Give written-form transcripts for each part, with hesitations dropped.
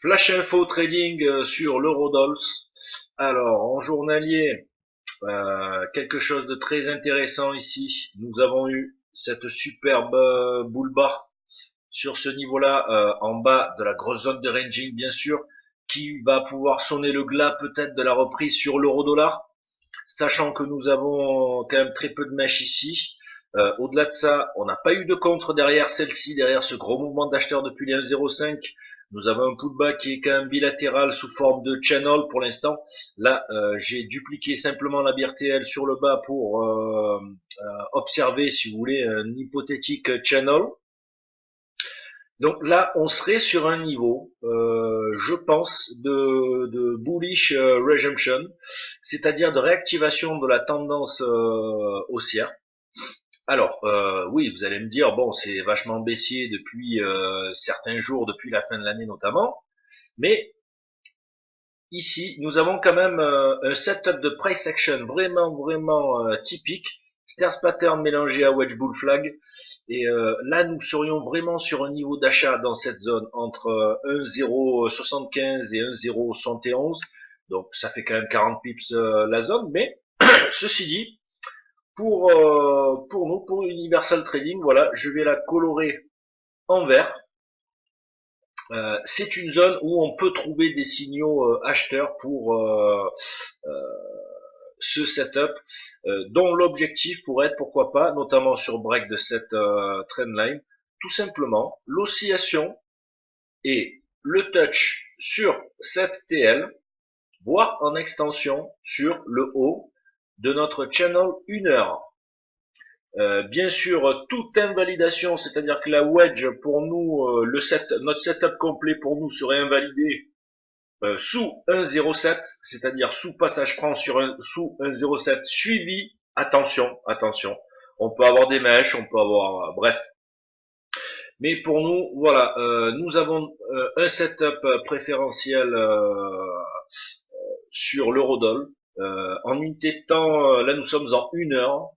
Flash info trading sur l'Eurodoll. Alors, en journalier, quelque chose de très intéressant ici. Nous avons eu cette superbe bull bar sur ce niveau-là, en bas de la grosse zone de ranging, bien sûr, qui va pouvoir sonner le glas peut-être de la reprise sur l'euro-dollar, sachant que nous avons quand même très peu de mèches ici. Au-delà de ça, on n'a pas eu de contre derrière celle-ci, derrière ce gros mouvement d'acheteurs depuis les 1,05. Nous avons un pullback qui est quand même bilatéral sous forme de channel pour l'instant. Là, j'ai dupliqué simplement la BRTL sur le bas pour observer, si vous voulez, un hypothétique channel. Donc là, on serait sur un niveau, je pense, de bullish resumption, c'est-à-dire de réactivation de la tendance haussière. Alors, oui, vous allez me dire, bon, c'est vachement baissier depuis certains jours, depuis la fin de l'année notamment, mais ici, nous avons quand même un setup de price action vraiment typique, stairs pattern mélangé à wedge bull flag, et là, nous serions vraiment sur un niveau d'achat dans cette zone entre 1,075 et 1,071, donc ça fait quand même 40 pips la zone, mais ceci dit, pour nous, pour Universal Trading, voilà, je vais la colorer en vert. C'est une zone où on peut trouver des signaux acheteurs pour ce setup, dont l'objectif pourrait être, pourquoi pas, notamment sur break de cette trendline, tout simplement l'oscillation et le touch sur cette TL, voire en extension sur le haut de notre channel 1 heure. Bien sûr, toute invalidation, c'est-à-dire que la wedge pour nous, notre setup complet pour nous serait invalidé sous 1,07, c'est-à-dire sous passage franc sous 1,07 suivi. Attention, on peut avoir des mèches, on peut avoir, bref. Mais pour nous, voilà, nous avons un setup préférentiel sur l'Eurodoll. En unité de temps, là nous sommes en 1 heure.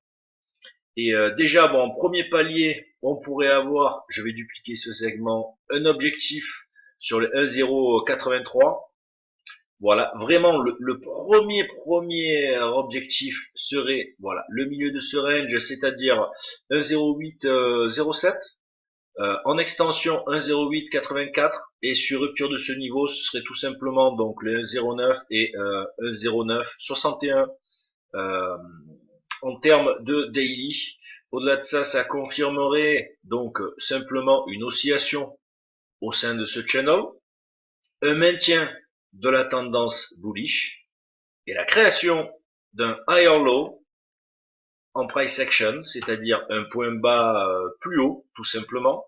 Et déjà, bon, en premier palier, on pourrait avoir, je vais dupliquer ce segment, un objectif sur le 1,083. Voilà, vraiment le premier objectif serait, voilà, le milieu de ce range, c'est-à-dire 1,0807. En extension 1,0884 et sur rupture de ce niveau, ce serait tout simplement donc le 1,09 et 1,0961. En termes de daily. Au-delà de ça, ça confirmerait donc simplement une oscillation au sein de ce channel, un maintien de la tendance bullish et la création d'un higher low en price action, c'est-à-dire un point bas plus haut, tout simplement.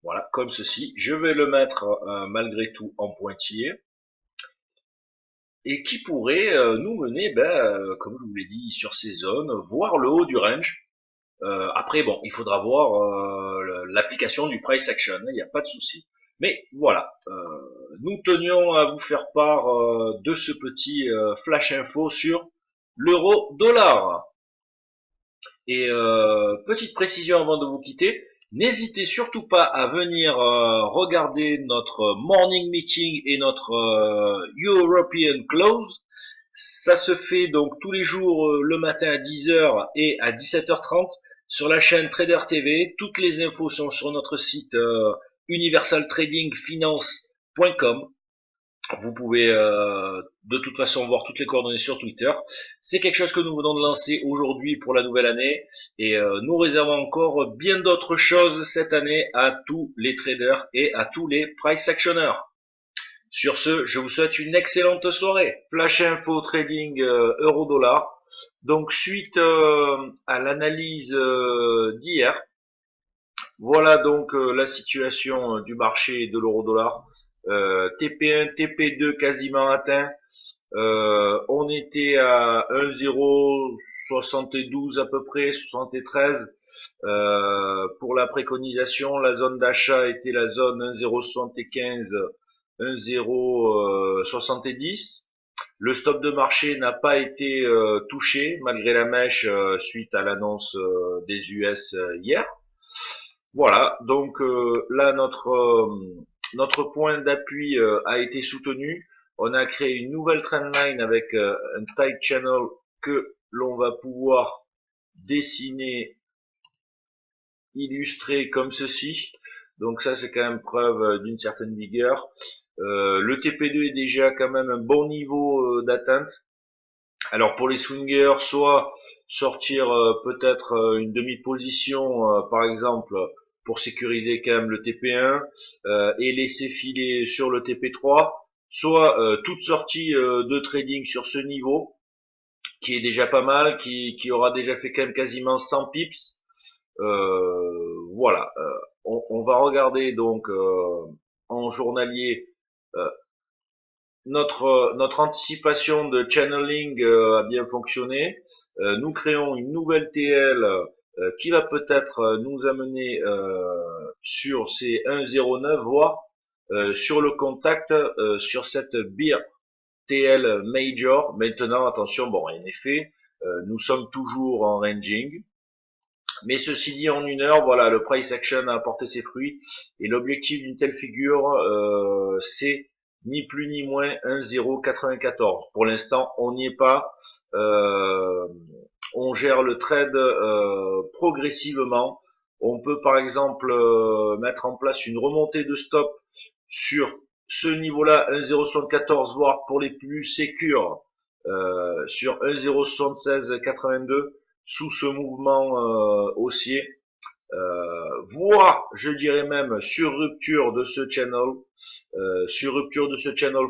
Voilà, comme ceci. Je vais le mettre malgré tout en pointillé. Et qui pourrait nous mener, comme je vous l'ai dit, sur ces zones, voir le haut du range. Après, bon, il faudra voir l'application du price action, il n'y a pas de souci. Mais voilà, nous tenions à vous faire part de ce petit flash info sur l'euro-dollar. Et petite précision avant de vous quitter, n'hésitez surtout pas à venir regarder notre morning meeting et notre European close. Ça se fait donc tous les jours le matin à 10h et à 17h30 sur la chaîne Trader TV. Toutes les infos sont sur notre site universaltradingfinance.com. Vous pouvez de toute façon voir toutes les coordonnées sur Twitter. C'est quelque chose que nous venons de lancer aujourd'hui pour la nouvelle année et nous réservons encore bien d'autres choses cette année à tous les traders et à tous les price actionneurs. Sur ce, je vous souhaite une excellente soirée. Flash info trading euro-dollar. Donc suite à l'analyse d'hier, voilà donc la situation du marché de l'euro-dollar. TP1, TP2 quasiment atteint. On était à 1,072 à peu près, 73. Pour la préconisation, la zone d'achat était la zone 1,075, 1,070. Le stop de marché n'a pas été touché malgré la mèche suite à l'annonce des US hier. Voilà, donc là notre point d'appui a été soutenu. On a créé une nouvelle trendline avec un tight channel que l'on va pouvoir dessiner, illustrer comme ceci. Donc ça, c'est quand même preuve d'une certaine vigueur. Le TP2 est déjà quand même un bon niveau d'atteinte. Alors pour les swingers, soit sortir peut-être une demi-position, par exemple, pour sécuriser quand même le TP1 et laisser filer sur le TP3, soit toute sortie de trading sur ce niveau, qui est déjà pas mal, qui aura déjà fait quand même quasiment 100 pips. Voilà, on va regarder donc en journalier notre anticipation de channeling a bien fonctionné. Nous créons une nouvelle TL qui va peut-être nous amener sur ces 1,09 voire sur le contact sur cette beer TL Major. Maintenant, attention, bon, en effet, nous sommes toujours en ranging. Mais ceci dit, en une heure, voilà, le price action a apporté ses fruits. Et l'objectif d'une telle figure, c'est ni plus ni moins 1,094. Pour l'instant, on n'y est pas. Euh, on gère le trade progressivement. On peut par exemple mettre en place une remontée de stop sur ce niveau-là, 1,074, voire pour les plus sécures, sur 1,07682 sous ce mouvement haussier, voire je dirais même sur rupture de ce channel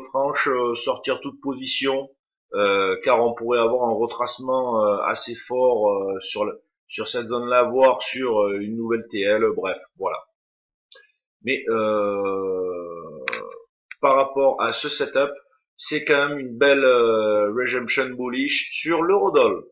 franche, sortir toute position, car on pourrait avoir un retracement assez fort sur cette zone-là, voire sur une nouvelle TL, bref, voilà. Mais par rapport à ce setup, c'est quand même une belle redemption bullish sur l'eurodoll.